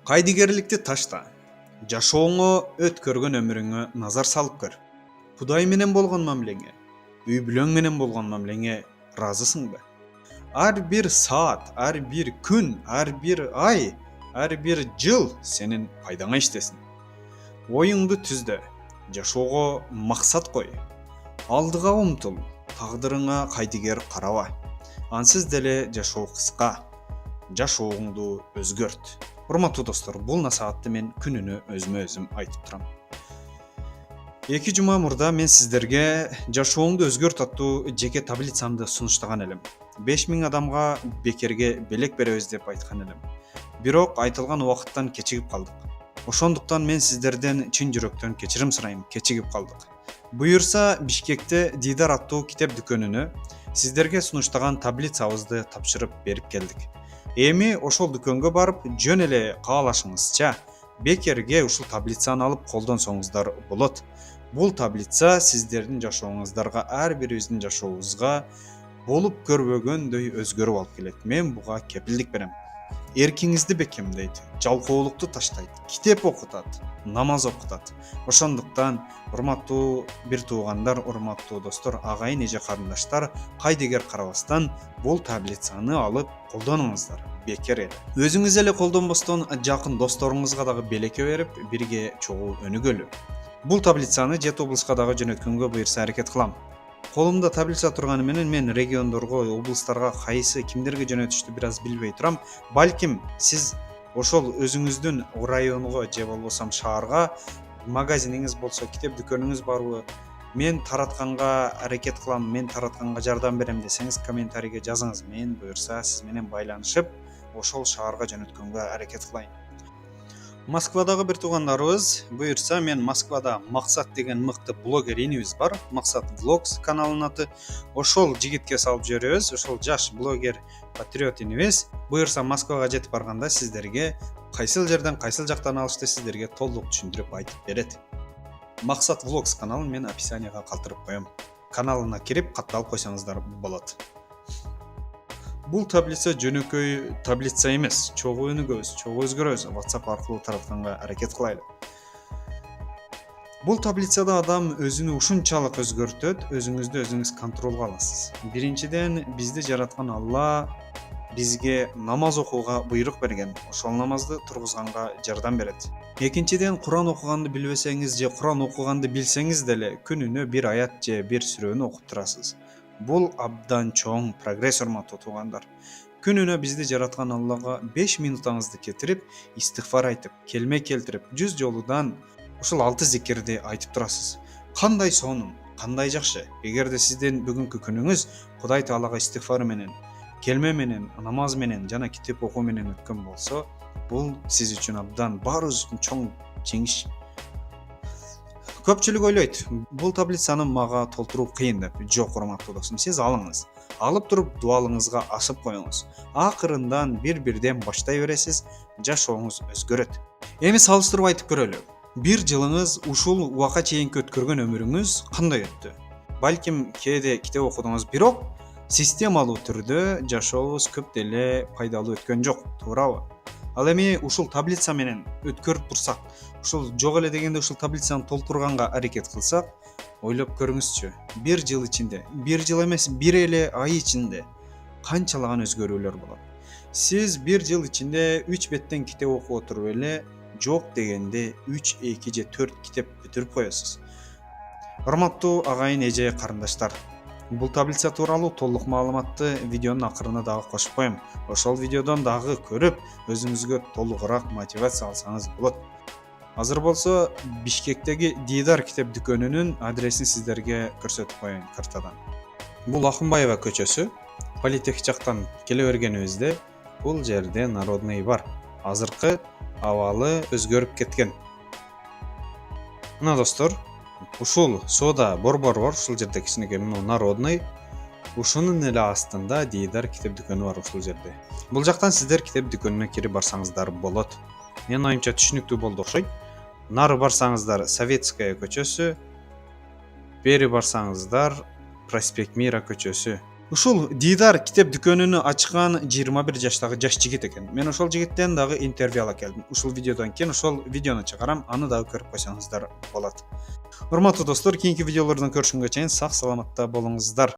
Кайдыгерликти ташта. Жашооңо өткөргөн өмүрүңө назар салып көр. Кудай менен болгон мамилеңе, үй бүлөң менен болгон мамилеңе ыраазысыңбы? Ар бир саат, ар бир күн, ар бир ай, ар бир жыл сенин пайдаңа иштесин. Оюңду түздө, жашоого максат кой. Алдыга умтул, тагдырыңа кайдыгер караба. Ансыз деле жашоо кыска. Жашооңду өзгөрт. Урматтуу достор, бул насаатты мен күнүнө өзүмө өзүм айтып турам. 2 жума мурда мен сиздерге жашооңду өзгөрт аттуу жеке таблицамды сунуштаган элем. 5000 адамга бекерге белек беребиз деп айткан элем. Бирок айтылган убакыттан кечигип калдык. Ошондуктан мен сиздерден чын жүрөктөн кечирим сурайм, кечигип калдык. Буюрса, Бишкекте Дидар аттуу китеп дүкөнүнө сиздерге сунуштаган таблицабызды тапшырып берип келдик. Эми ошол дүкөнгө барып, жөн эле каалашыңызча бекерге ушул таблицаны алып колдонсоңуздар болот. Бул таблица сиздердин жашооңуздарга, ар бирибиздин жашообузга болуп көрбөгөндөй өзгөрүп алып келет. Мен буга кепилдик берем. Эркиңизди бекемдейт, жалкоолукту таштайт, китеп окутат, намаз окутат. Ошондуктан, урматтуу бир туугандар, урматтуу достор, агайын эже карындаштар, кайдыгер карабастан бул таблицаны алып колдонуңуздар. Бекер эле. Өзүңүз эле колдонбостон жакын досторуңузга дагы белекке берип, бирге чогуу өнүгөлү. Бул таблицаны Жет облуска дагы жөнөткөнгө буюрса аракет кылам. Колумда таблица турганы менен мен региондорго, облустарга кайсы кимдерге жөнөтүштү бир аз билбей турам. Балким сиз ошол өзүңүздүн районго же болбосо шаарга магазиниңиз болсо, китеп дүкөнүңүз барбы? Мен таратканга аракет кылам, мен таратканга жардам берем десеңиз комментарийге жазыңыз. Мен буюрса сиз менен байланышып, ошол шаарга жөнөткөнгө аракет кылайын. Москвадагы бир туугандарыбыз буюрса, мен Москвада Максат деген мыкты блогер инибиз бар. Максат Vlogs каналынын аты. Ошол жигитке салып жиберебиз. Ошол жаш блогер патриот инибиз буюрса Москвага жетип барганда сиздерге кайсыл жерден, кайсыл жактан алышты сиздерге толук түшүндүрүп айтып берет. Максат Vlogs каналын мен описанияга калтырып коем. Каналына кирип катталып койсоңуздар болот. Бул таблица жөнөкөй таблица эмес, чогуу өнүгөбүз, чогуу өзгөрөбүз. WhatsApp аркылуу таратканга аракет кылайлы. Бул таблицада адам өзүнү ушунчалык өзгөртөт, өзүңүздү өзүңүз контролго аласыз. Биринчиден, бизди жараткан Алла бизге намаз окууга буйрук берген. Ошол намазды тургузганга жардам берет. Экинчиден, Куран окуганды билбесеңиз же Куран окуганды билсеңиз деле күнүнө бир аят же бир сүрөнү окуп турасыз. Бул абдан чоң прогресс, урматтуу туугандар. Күнүнө бизди жараткан Аллага 5 минутуңузду кетирип, истигфар айтып, келме келтирип, 100 жолудан ушул 6 зикирди айтып турасыз. Кандай сонун, кандай жакшы. Эгерде сиздин бүгүнкү күнүңүз Кудай Таалага истигфар менен, келме менен, намаз менен жана китеп окуу менен өткөн болсо, бул сиз үчүн абдан баарыбыз үчүн чоң жеңиш. Көпчүлүк ойлойт, бул таблицаны мага толтуруу кыйын деп. Жок, урматтуу достум, сиз алыңыз. Алып туруп дуалыңызга асып коюңуз. Акырындан бир-бирден баштай бересиз, жашооңуз өзгөрөт. Эми салыштырып айтып көрөлү. Бир жылыңыз ушул убакка чейинки өткөргөн өмүрүңүз кандай өттү? Балким кээде китеп окудуңуз, бирок системалуу түрдө жашообуз көп деле пайдалуу өткөн жок, туурабы? Ал эми ушул таблица менен өткөрүп турсак, ушул жок эле дегенде ушул таблицаны толтурганга аракет кылсак, ойлоп көрүңүзчү. Бир жыл ичинде, бир жыл эмес, бир эле ай ичинде канчалаган өзгөрүүлөр болот. Сиз бир жыл ичинде 3 беттен китеп окуп отуруп эле, жок дегенде 3, 2 же 4 китеп бүтүрүп коесуз. Урматтуу агайын эже карындаштар, бул таблица тууралуу толук маалыматты видеонун акырына дагы кошуп коем. Ошол видеодон дагы көрүп, өзүңүзгө толугураак мотивация алсаңыз болот. Азыр болсо Бишкектеги Дидар китеп дүкөнүнүн адресин сиздерге көрсөтүп коеюн картадан. Бул Акынбаева көчөсү. Политех жактан келе бергенибизде бул жерде Народный бар. Азыркы абалы өзгөрүп кеткен. Мына достор, ушул соода борбор бар, ушул жерде кичинекей Народный. Ушунун эле астында Дидар китеп дүкөнү бар ушул жерде. Бул жактан сиздер китеп дүкөнүнө кирип барсаңыздар болот. Менин оюмча түшүнүктүү болду окшойт. Нары барсаңыздар Советская көчөсү, бери барсаңыздар Проспект Мира көчөсү. Ушул Дидар китеп дүкөнүнү ачкан 21 жаштагы жаш жигит экен. Мен ошол жигиттен дагы интервью ала келдим. Ушул видеодон кийин ошол видеону чыгарам, аны дагы көрүп койсоңуздар болот. Урматтуу достор, кийинки видеолордон көрүшкөнгө чейин сак саламатта болуңуздар.